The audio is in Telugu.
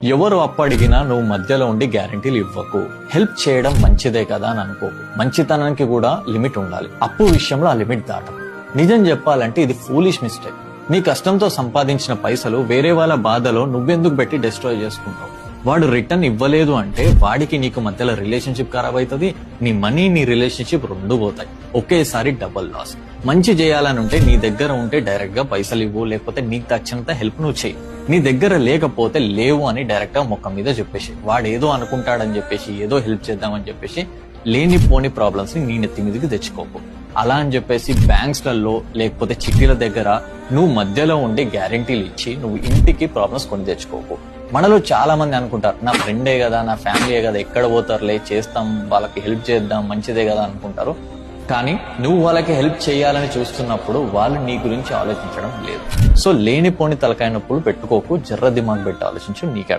ఎవరు అప్పడిగినా నువ్వు మధ్యలో ఉండి గ్యారంటీలు ఇవ్వకు. హెల్ప్ చేయడం మంచిదే కదా అని అనుకోకు. మంచితనానికి కూడా లిమిట్ ఉండాలి. అప్పు విషయంలో ఆ లిమిట్ దాటం. నిజం చెప్పాలంటే ఇది ఫూలిష్ మిస్టేక్. నీ కష్టంతో సంపాదించిన పైసలు వేరే వాళ్ళ బాధలో నువ్వెందుకు పెట్టి డిస్ట్రాయ్ చేసుకుంటావు? వాడు రిటర్న్ ఇవ్వలేదు అంటే వాడికి నీకు మధ్యలో రిలేషన్షిప్ ఖరాబ్ అవుతుంది. నీ మనీ నీ రిలేషన్షిప్ రెండు పోతాయి. ఒకేసారి డబుల్ లాస్. మంచి చేయాలని ఉంటే నీ దగ్గర ఉంటే డైరెక్ట్ గా పైసలు ఇవ్వు, లేకపోతే నీకు తచ్చినంత హెల్ప్ నువ్వు చేయి. నీ దగ్గర లేకపోతే లేవు అని డైరెక్ట్ గా మొక్క మీద చెప్పేసి, వాడు ఏదో అనుకుంటాడని చెప్పేసి ఏదో హెల్ప్ చేద్దామని చెప్పేసి లేనిపోని ప్రాబ్లమ్స్ ని నీ నెత్తి మీదకి తెచ్చుకోకు. అలా అని చెప్పేసి బ్యాంక్స్ లలో లేకపోతే చిట్టీల దగ్గర నువ్వు మధ్యలో ఉండి గ్యారంటీలు ఇచ్చి నువ్వు ఇంటికి ప్రాబ్లమ్స్ కొని తెచ్చుకోకు. మనలో చాలా మంది అనుకుంటారు, నా ఫ్రెండే కదా, నా ఫ్యామిలీయే కదా, ఎక్కడ పోతారులే, చేస్తాం, వాళ్ళకి హెల్ప్ చేద్దాం, మంచిదే కదా అనుకుంటారు. కానీ నువ్వు వాళ్ళకి హెల్ప్ చేయాలని చూస్తున్నప్పుడు వాళ్ళు నీ గురించి ఆలోచించడం లేదు. సో లేనిపోని తలకాయ నొప్పులు పెట్టుకోకు. జర్ర దిమాగ్ పెట్టి ఆలోచించు. నీకే